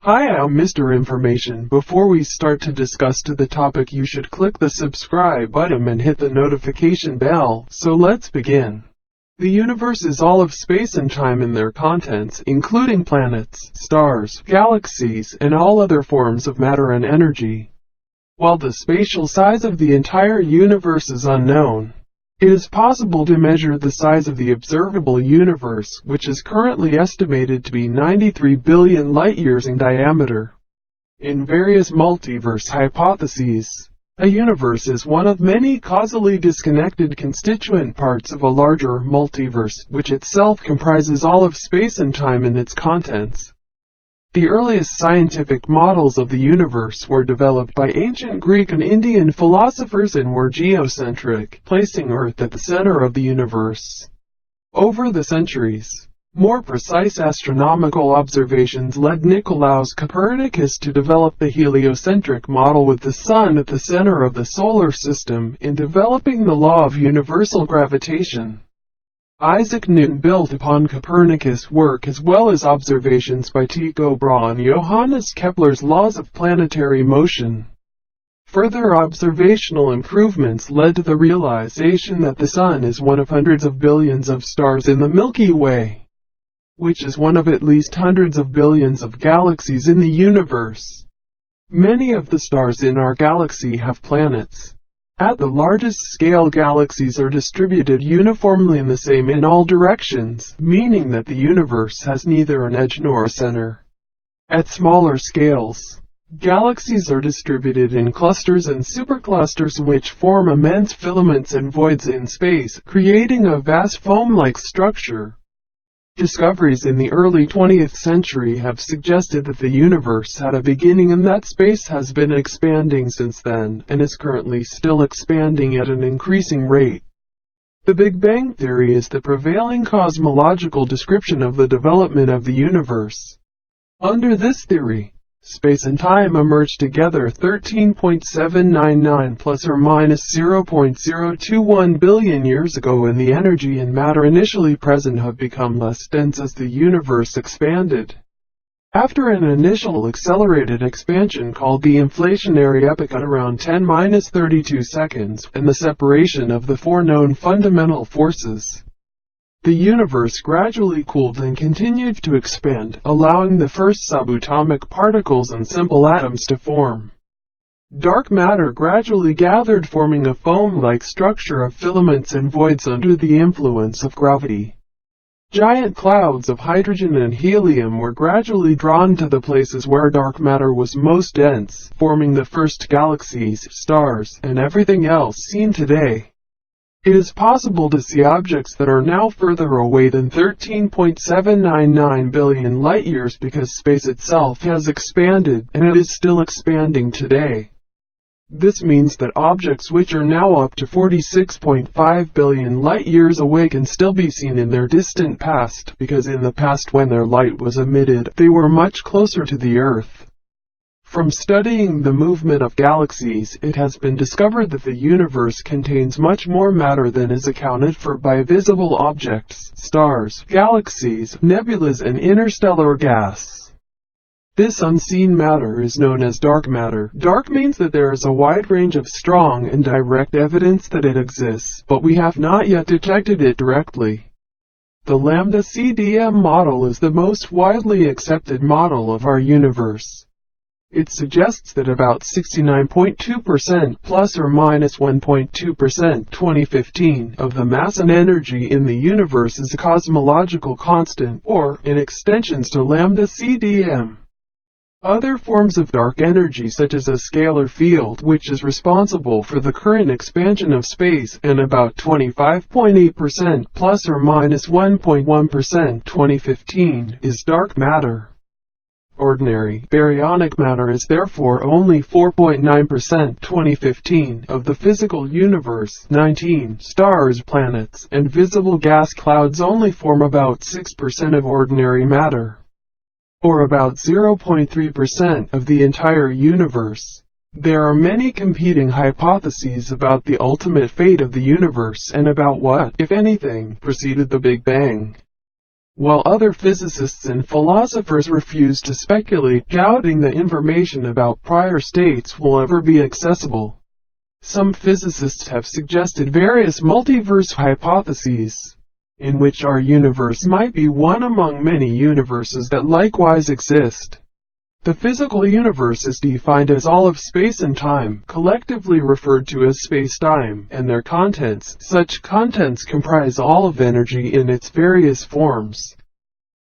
Hi, I'm Mr. Information. Before we start to discuss the topic, you should click the subscribe button and hit the notification bell. So let's begin. The universe is all of space and time and their contents, including planets, stars, galaxies, and all other forms of matter and energy. While the spatial size of the entire universe is unknown, it is possible to measure the size of the observable universe, which is currently estimated to be 93 billion light-years in diameter. In various multiverse hypotheses, a universe is one of many causally disconnected constituent parts of a larger multiverse, which itself comprises all of space and time and its contents. The earliest scientific models of the universe were developed by ancient Greek and Indian philosophers and were geocentric, placing Earth at the center of the universe. Over the centuries, more precise astronomical observations led Nicolaus Copernicus to develop the heliocentric model with the Sun at the center of the solar system in developing the law of universal gravitation. Isaac Newton built upon Copernicus' work as well as observations by Tycho Brahe and Johannes Kepler's laws of planetary motion. Further observational improvements led to the realization that the Sun is one of hundreds of billions of stars in the Milky Way, which is one of at least hundreds of billions of galaxies in the universe. Many of the stars in our galaxy have planets. At the largest scale, galaxies are distributed uniformly in the same in all directions, meaning that the universe has neither an edge nor a center. At smaller scales, galaxies are distributed in clusters and superclusters which form immense filaments and voids in space, creating a vast foam-like structure. Discoveries in the early 20th century have suggested that the universe had a beginning and that space has been expanding since then, and is currently still expanding at an increasing rate. The Big Bang Theory is the prevailing cosmological description of the development of the universe. Under this theory, space and time emerged together 13.799 plus or minus 0.021 billion years ago, and the energy and matter initially present have become less dense as the universe expanded. After an initial accelerated expansion called the inflationary epoch at around 10⁻32 seconds, and the separation of the four known fundamental forces, the universe gradually cooled and continued to expand, allowing the first subatomic particles and simple atoms to form. Dark matter gradually gathered, forming a foam-like structure of filaments and voids under the influence of gravity. Giant clouds of hydrogen and helium were gradually drawn to the places where dark matter was most dense, forming the first galaxies, stars, and everything else seen today. It is possible to see objects that are now further away than 13.799 billion light-years because space itself has expanded, and it is still expanding today. This means that objects which are now up to 46.5 billion light-years away can still be seen in their distant past, because in the past when their light was emitted, they were much closer to the Earth. From studying the movement of galaxies, it has been discovered that the universe contains much more matter than is accounted for by visible objects, stars, galaxies, nebulas, and interstellar gas. This unseen matter is known as dark matter. Dark means that there is a wide range of strong and direct evidence that it exists, but we have not yet detected it directly. The Lambda CDM model is the most widely accepted model of our universe. It suggests that about 69.2% plus or minus 1.2% 2015 of the mass and energy in the universe is a cosmological constant, or, in extensions to Lambda CDM. Other forms of dark energy such as a scalar field, which is responsible for the current expansion of space, and about 25.8% plus or minus 1.1% 2015 is dark matter. Ordinary, baryonic matter is therefore only 4.9% 2015 of the physical universe. 19 stars, planets, and visible gas clouds only form about 6% of ordinary matter, or about 0.3% of the entire universe. There are many competing hypotheses about the ultimate fate of the universe and about what, if anything, preceded the Big Bang. while other physicists and philosophers refuse to speculate, doubting that information about prior states will ever be accessible. Some physicists have suggested various multiverse hypotheses, in which our universe might be one among many universes that likewise exist. The physical universe is defined as all of space and time, collectively referred to as space-time, and their contents. Such contents comprise all of energy in its various forms,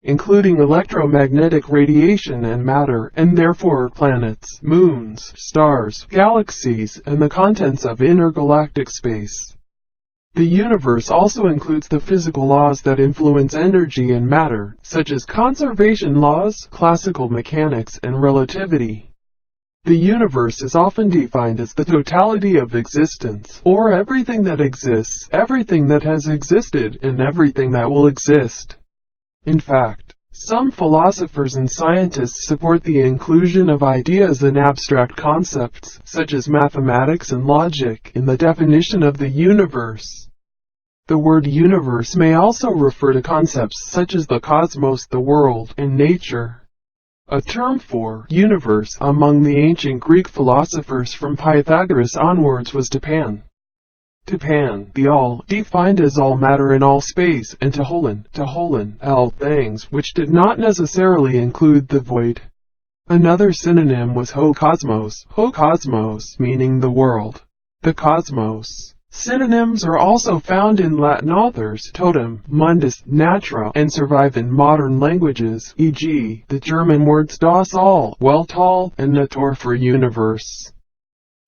including electromagnetic radiation and matter, and therefore planets, moons, stars, galaxies, and the contents of intergalactic space. The universe also includes the physical laws that influence energy and matter, such as conservation laws, classical mechanics, and relativity. The universe is often defined as the totality of existence, or everything that exists, everything that has existed, and everything that will exist. In fact, some philosophers and scientists support the inclusion of ideas and abstract concepts, such as mathematics and logic, in the definition of the universe. The word universe may also refer to concepts such as the cosmos, the world, and nature. A term for universe among the ancient Greek philosophers from Pythagoras onwards was Tapan. Tapan, the all, defined as all matter in all space, and Taholin, all things, which did not necessarily include the void. Another synonym was ho cosmos, meaning the world, the cosmos. Synonyms are also found in Latin authors, totem, mundus, natura, and survive in modern languages, e.g., the German words das All, Weltall, and Natur for universe.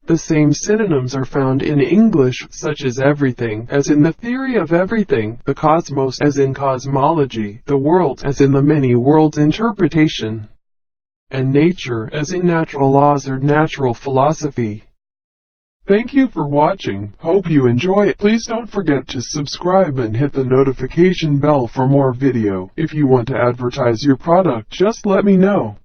The same synonyms are found in English, such as everything, as in the theory of everything, the cosmos as in cosmology, the world as in the many worlds interpretation, and nature as in natural laws or natural philosophy. Thank you for watching. Hope you enjoy it. Please don't forget to subscribe and hit the notification bell for more video. If you want to advertise your product, just let me know.